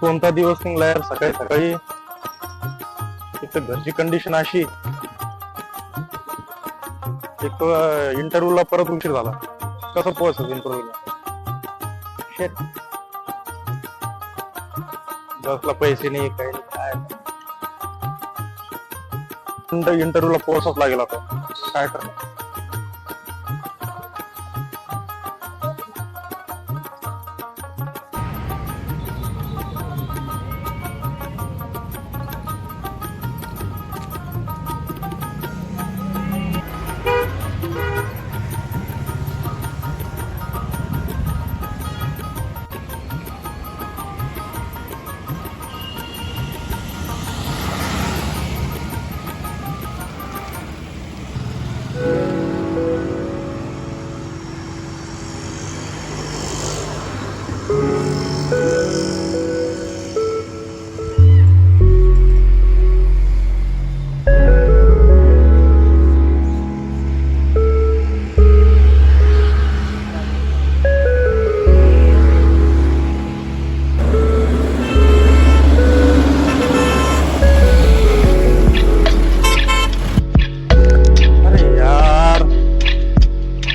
कोणता दिवस निघला यार, सकाळी सकाळी. एक तर घरची कंडिशन अशी, एक इंटरव्ह्यूला परत उशीर झाला. कसं पोहोचत इंटरव्ह्यूला? बसला पैसे नाही, काही नाही, काय इंटरव्ह्यूला पोहोचत लागेल आता. काय करणार?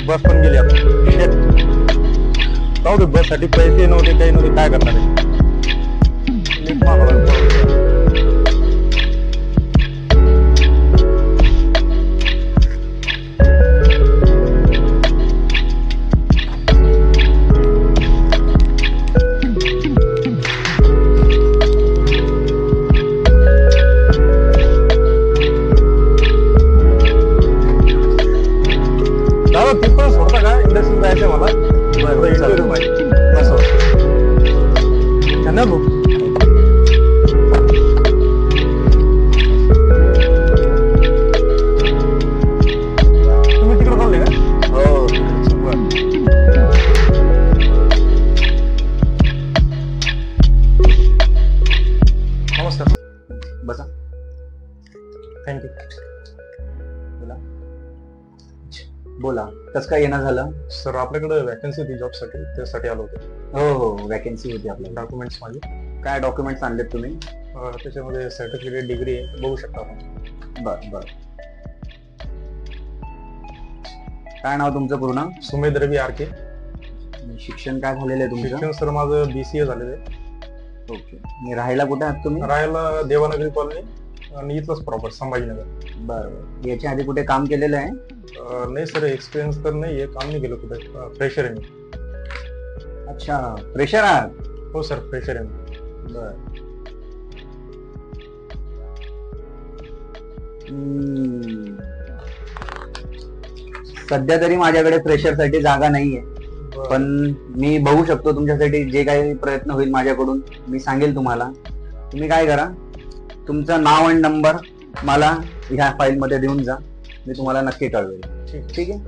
बस पण गेली आता. जाऊ दे, बस साठी पैसे नव्हते, काही नव्हते, काय करणार आहे? तिथं सोडता का इंडस्ट्री जायचं मला? इंटरव्ह्यू माहिती बस ना भाऊ. तुम्ही तिकडे चालले का? हो. नमस्कार, बसा. थँक्यू. बोला, कसं काय येणं झालं? सर, आपल्याकडे वॅकन्सी होती जॉबसाठी, त्यासाठी आलो होतो. हो, वॅकन्सी होती आपल्याला. डॉक्युमेंट्स माझे. काय डॉक्युमेंट्स आणलेत तुम्ही? त्याच्यामध्ये सर्टिफिकेट, डिग्री आहे, बघू शकता आपण. बर. काय नाव तुमचं पूर्ण? सुमेध रवी आरके. शिक्षण काय झालेलं आहे तुमचं? शिक्षण सर माझं BCA झालेलं आहे. ओके. आणि राहायला कुठे आहात तुम्ही? राहायला देवानगरी कॉलनी आणि इथलंच प्रॉपर संभाजीनगर. बरं. याच्या आधी कुठे काम केलेलं आहे? नाही सर, एक्सपिरियन्स तर नाहीये, काम नाही केलं कुठे. फ्रेशर आहे मी. अच्छा, फ्रेशर आहात? हो सर, फ्रेशर आहे मी. बर. सध्या तरी माझ्याकडे फ्रेशर साठी जागा नाहीये, पण मी बघू शकतो तुमच्यासाठी. जे काही प्रयत्न होईल माझ्याकडून मी सांगेल तुम्हाला. तुम्ही काय करा, तुमचं नाव आणि नंबर मला ह्या फाईल मध्ये देऊन जा, मी तुम्हाला नक्की कळवेल. ठीक आहे.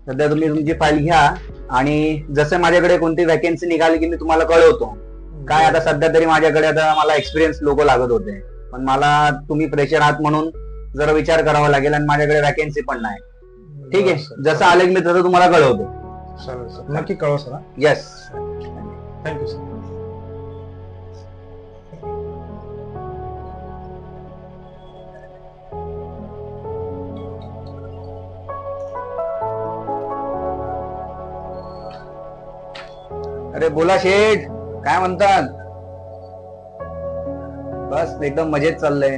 सध्या तुम्ही तुमची फाईल घ्या आणि जसं माझ्याकडे कोणती वॅकन्सी निघाली की मी तुम्हाला कळवतो. काय आता सध्या तरी माझ्याकडे आता मला एक्सपिरियन्स लोक लागत होते, पण मला तुम्ही फ्रेशर आहात म्हणून जरा विचार करावा लागेल आणि माझ्याकडे वॅकन्सी पण नाही. ठीक आहे, जसं आले मी तसं तुम्हाला कळवतो. चालेल सर, नक्की कळवा सर. Yes, thank you sir. अरे बोला शेठ, काय म्हणतात? बस एकदम मजेत चाललंय.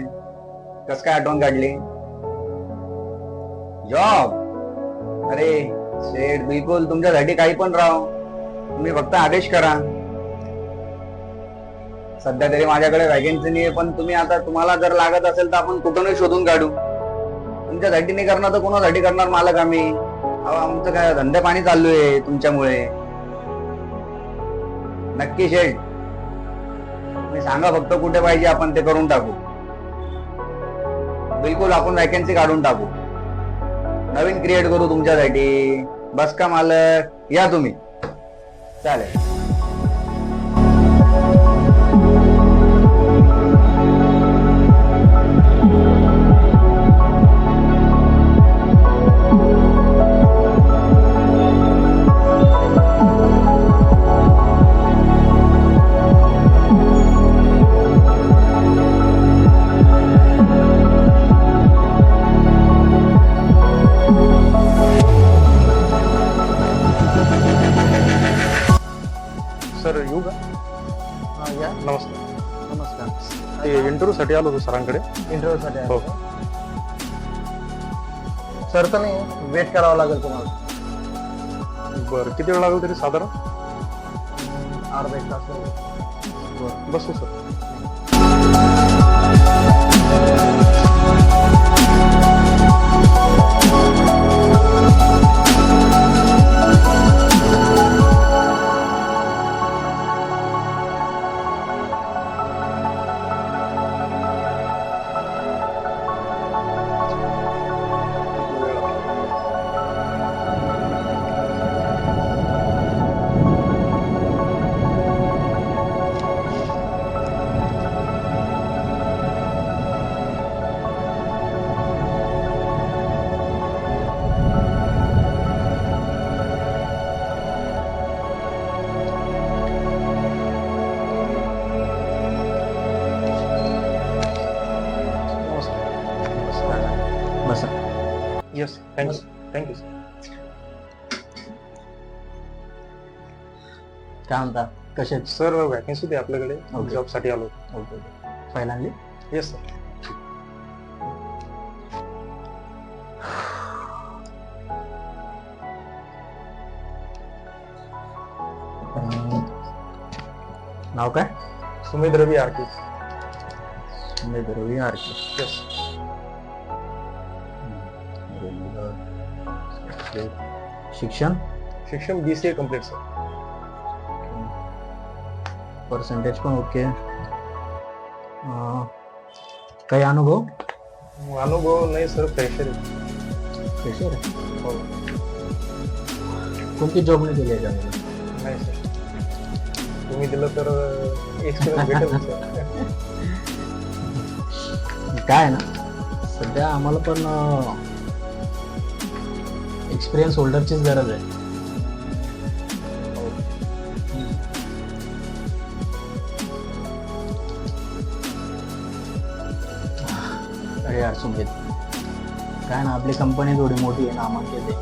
कस काय आठवण काढली? जॉब? अरे शेठ, बिलकुल तुमच्यासाठी काही पण राव, तुम्ही फक्त आदेश करा. सध्या तरी माझ्याकडे वॅकन्सी नाही, पण तुम्ही आता तुम्हाला जर लागत असेल तर आपण कुठूनही शोधून काढू. तुमच्यासाठी नाही करणार तर कोणासाठी करणार मालक आम्ही? आमचं काय धंदे पाणी चालू आहे तुमच्यामुळे. नक्की शेठ, तुम्ही सांगा फक्त कुठे पाहिजे, आपण ते करून टाकू. बिलकुल आपण वॅकन्सी काढून टाकू, नवीन क्रिएट करू तुमच्यासाठी. बस का मालक, या तुम्ही. चालेल. इंटरव्ह्यू साठी आलो होतो सरांकडे. इंटरव्ह्यू साठी हो. सर तर नाही, वेट करावं लागेल तुम्हाला. बरं, किती वेळ लागेल तरी साधारण? अर्धा एक तास लागेल. बसू सर. बसा. Yes, thank you thank you sir. काय म्हणता, कसे? सर वॅकन्सी होती आपल्याकडे, Okay. जॉब साठी आलो. ओके. फाईल आणली? Yes sir. नाव काय? Sumit Ravi RK. Ravi RK. Yes. शिक्षण? शिक्षण BCA कम्प्लीट सर. पर्सेंटेज पण ओके. काही अनुभव? अनुभव नाही सर, फ्रेशर आहे. फ्रेशर आहे? हो. कोणती जॉब नाही केली याच्यामध्ये? नाही सर, तुम्ही दिलं तर एक्सपिरियन्स भेटेल सर. काय आहे ना, सध्या आम्हाला पण एक्सपिरियन्स होल्डरचीच गरज आहे. अरे यार सुमित, काय ना, आपली कंपनी थोडी मोठी आहे, नामांकित आहे,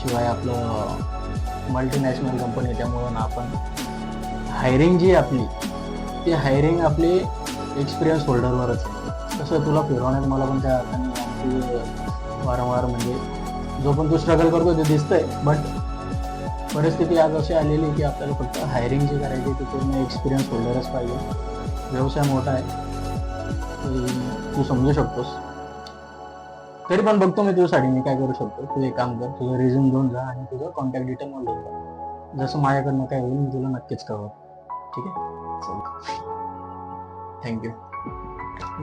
शिवाय आपलं मल्टीनॅशनल कंपनी आहे, त्यामुळं ना आपण हायरिंग जी आहे आपली, ती हायरिंग आपली एक्सपिरियन्स होल्डरवरच आहे. तसं तुला फिरवण्यात मला पण त्या अर्थाने वारंवार म्हणजे जो पण तू स्ट्रगल करतो ते दिसतंय, बट परिस्थिती आज अशी आलेली की आपल्याला फक्त हायरिंग जी करायची ती पूर्ण एक्सपिरियन्स होल्डरच पाहिजे. व्यवसाय मोठा आहे, तू समजू शकतोस. तरी पण बघतो मी तुझ्यासाठी मी काय करू शकतो. तू एक काम कर, तुझं रिझ्यूम घेऊन जा आणि तुझं कॉन्टॅक्ट डिटेल मला देऊन जा. जसं माझ्याकडनं काय होईल मी तुला नक्कीच कळव. ठीक आहे, थँक्यू.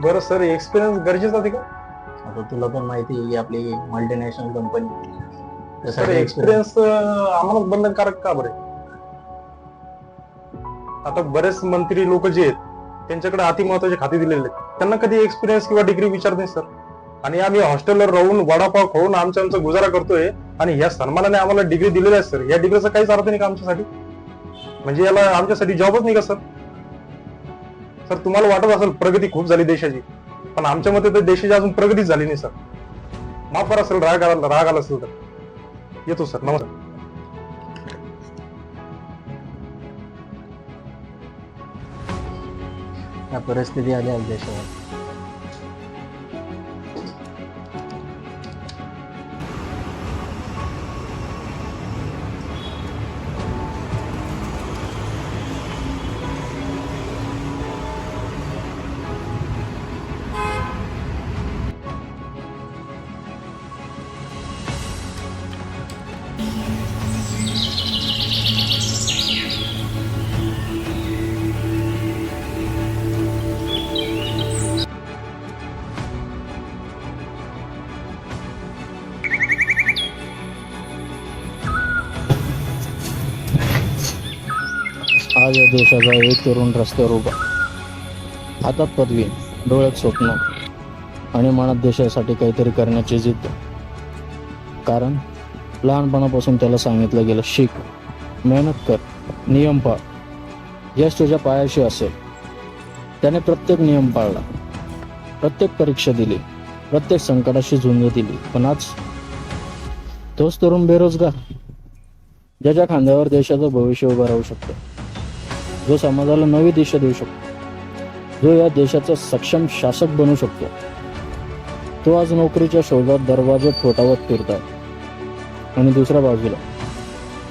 बरं सर, एक्सपिरियन्स गरजेचा आहे का? आता तुला पण माहिती आहे की आपली मल्टीनॅशनल कंपनी, सर त्यासाठी एक्सपिरियन्स आम्हाला बंधनकारक का बरे? आता बरेच मंत्री लोक जे आहेत त्यांच्याकडे अति महत्वाचे खाते दिलेले आहेत, त्यांना कधी एक्सपिरियन्स किंवा डिग्री विचारत नाही सर. आणि आम्ही हॉस्टेलवर राहून वडापाव खाऊन आमचा गुजारा करतोय आणि या सन्मानाने आम्हाला डिग्री दिलेली आहे सर. या डिग्रीचा काहीच अर्थ नाही का आमच्यासाठी? म्हणजे याला आमच्यासाठी जॉबच नाही का सर? सर तुम्हाला वाटत असेल प्रगती खूप झाली देशाची, पण आमच्या मते तर देशाची अजून प्रगतीच झाली नाही सर. माफ करा सर, राग आला असेल तर. येतो सर, नमस्कार. या परिस्थिती आली आहे देशावर. आज या देशाचा एक तरुण रस्त्यावर उभा, हातात पदवी, डोळ्यात स्वप्न आणि मनात देशासाठी काहीतरी करण्याची जिद्द. कारण लहानपणापासून त्याला सांगितलं गेलं, शिक, मेहनत कर, नियम पाळ, यश तुझ्या पायाशी असेल. त्याने प्रत्येक नियम पाळला, प्रत्येक परीक्षा दिली, प्रत्येक संकटाशी झुंज दिली. पण आज तोच तरुण बेरोजगार, ज्याच्या खांद्यावर देशाचं भविष्य उभं राहू शकतं, जो समाजाला नवी दिशा देऊ शकतो, जो या देशाचा सक्षम शासक बनू शकतो, तो आज नोकरीच्या शोधात दरवाजे ठोठावत फिरताय. आणि दुसऱ्या बाजूला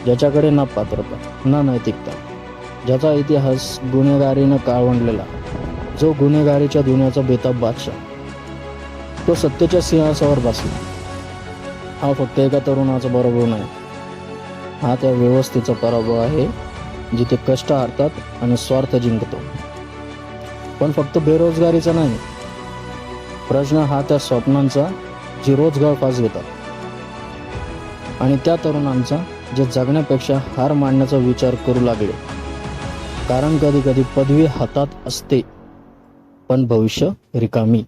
ज्याच्याकडे ना पात्रता ना नैतिकता, ज्याचा इतिहास गुन्हेगारीनं काळवंडलेला, जो गुन्हेगारीच्या दुनियाचा बेताब बादशाह, तो सत्तेच्या सिंहासनावर बसला. हा फक्त एका तरुणाचा पराभव नाही, हा त्या व्यवस्थेचा पराभव आहे जिथे कष्ट हारतात आणि स्वार्थ जिंकतो. पण फक्त बेरोजगारीचा नाही, प्रश्न हा त्या स्वप्नांचा जी रोज गळफास घेतात, आणि त्या तरुणांचा जे जगण्यापेक्षा हार मानण्याचा विचार करू लागले. कारण कधी कधी पदवी हातात असते पण भविष्य रिकामी.